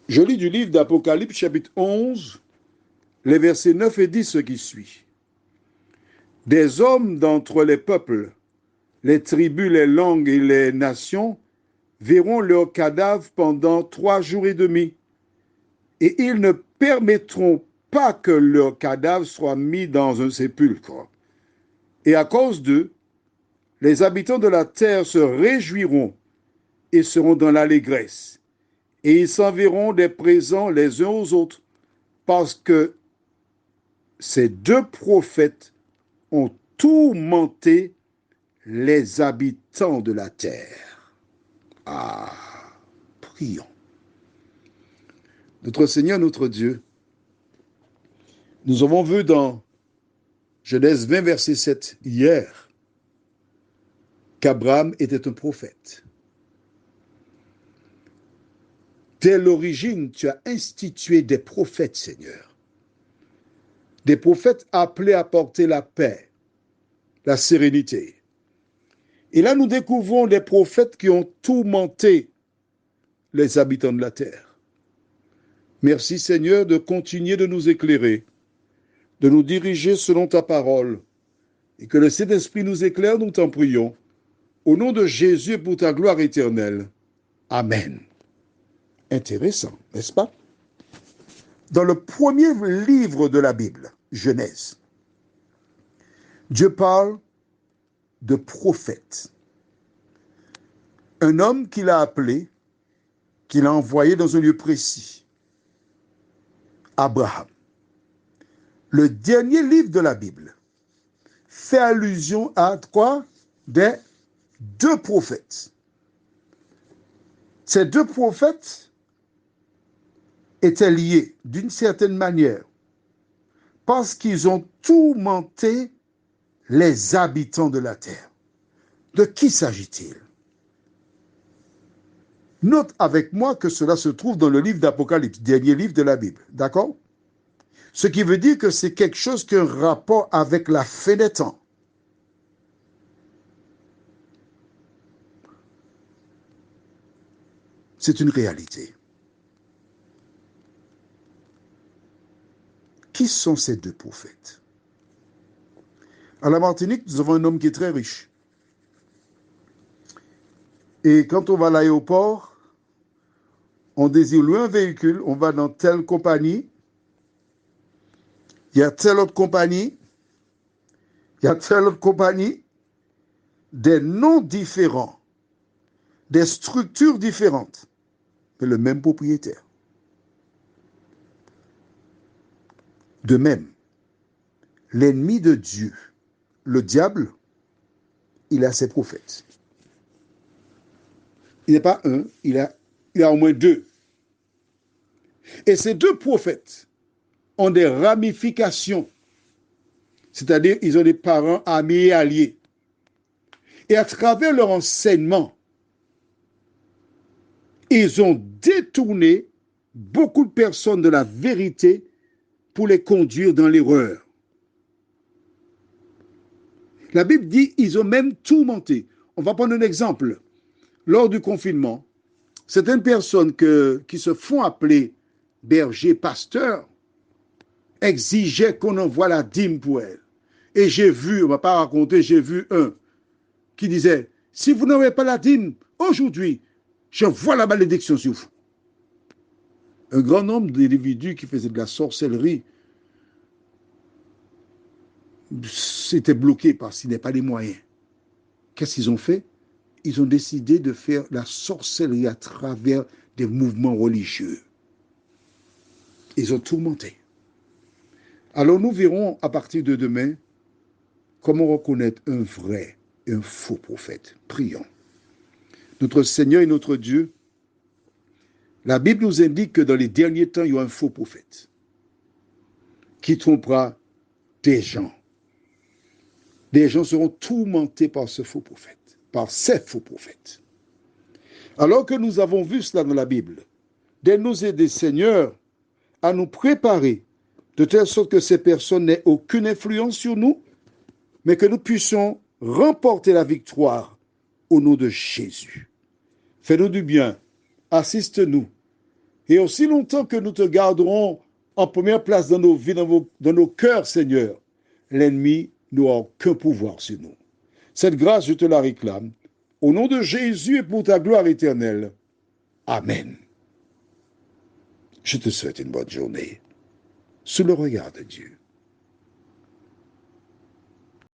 Je lis du livre d'Apocalypse, chapitre 11, les versets 9 et 10, ce qui suit. Des hommes d'entre les peuples, les tribus, les langues et les nations verront leurs cadavres pendant 3 jours et demi, et ils ne permettront pas que leurs cadavres soient mis dans un sépulcre. Et à cause d'eux, les habitants de la terre se réjouiront et seront dans l'allégresse. Et ils s'enverront des présents les uns aux autres, parce que ces deux prophètes ont tourmenté les habitants de la terre. Ah, prions. Notre Seigneur, notre Dieu, nous avons vu dans Genèse 20, verset 7, hier, qu'Abraham était un prophète. Dès l'origine, tu as institué des prophètes, Seigneur. Des prophètes appelés à porter la paix, la sérénité. Et là, nous découvrons des prophètes qui ont tourmenté les habitants de la terre. Merci, Seigneur, de continuer de nous éclairer, de nous diriger selon ta parole, et que le Saint-Esprit nous éclaire, nous t'en prions. Au nom de Jésus, pour ta gloire éternelle. Amen. Intéressant, n'est-ce pas? Dans le premier livre de la Bible, Genèse, Dieu parle de prophète. Un homme qu'il a appelé, qu'il a envoyé dans un lieu précis, Abraham. Le dernier livre de la Bible fait allusion à quoi? Des deux prophètes. Ces deux prophètes étaient liés d'une certaine manière parce qu'ils ont tourmenté les habitants de la terre. De qui s'agit-il? Note avec moi que cela se trouve dans le livre d'Apocalypse, dernier livre de la Bible, d'accord? Ce qui veut dire que c'est quelque chose qui a un rapport avec la fin des temps. C'est une réalité. Qui sont ces deux prophètes? À la Martinique, nous avons un homme qui est très riche. Et quand on va à l'aéroport, on désire louer un véhicule, on va dans telle compagnie, il y a telle autre compagnie, il y a telle autre compagnie, des noms différents, des structures différentes, mais le même propriétaire. De même, l'ennemi de Dieu, le diable, il a ses prophètes. Il n'est pas un, il a au moins deux. Et ces deux prophètes ont des ramifications, c'est-à-dire ils ont des parents amis et alliés. Et à travers leur enseignement, ils ont détourné beaucoup de personnes de la vérité pour les conduire dans l'erreur. La Bible dit ils ont même tourmenté. On va prendre un exemple. Lors du confinement, certaines personnes qui se font appeler bergers, pasteurs, exigeaient qu'on envoie la dîme pour elles. Et j'ai vu, on ne va pas raconter, j'ai vu un qui disait, si vous n'avez pas la dîme, aujourd'hui, j'envoie la malédiction sur vous. Un grand nombre d'individus qui faisaient de la sorcellerie s'étaient bloqués parce qu'ils n'avaient pas les moyens. Qu'est-ce qu'ils ont fait? Ils ont décidé de faire la sorcellerie à travers des mouvements religieux. Ils ont tourmenté. Alors nous verrons à partir de demain comment reconnaître un vrai et un faux prophète. Prions. Notre Seigneur et notre Dieu, la Bible nous indique que dans les derniers temps, il y aura un faux prophète qui trompera des gens. Des gens seront tourmentés par ce faux prophète, par ces faux prophètes. Alors que nous avons vu cela dans la Bible, de nous aider, Seigneur, à nous préparer de telle sorte que ces personnes n'aient aucune influence sur nous, mais que nous puissions remporter la victoire au nom de Jésus. Fais-nous du bien, assiste-nous, Et aussi longtemps que nous te garderons en première place dans nos vies, dans nos cœurs, Seigneur, l'ennemi n'aura aucun pouvoir sur nous. Cette grâce, je te la réclame. Au nom de Jésus et pour ta gloire éternelle. Amen. Je te souhaite une bonne journée sous le regard de Dieu.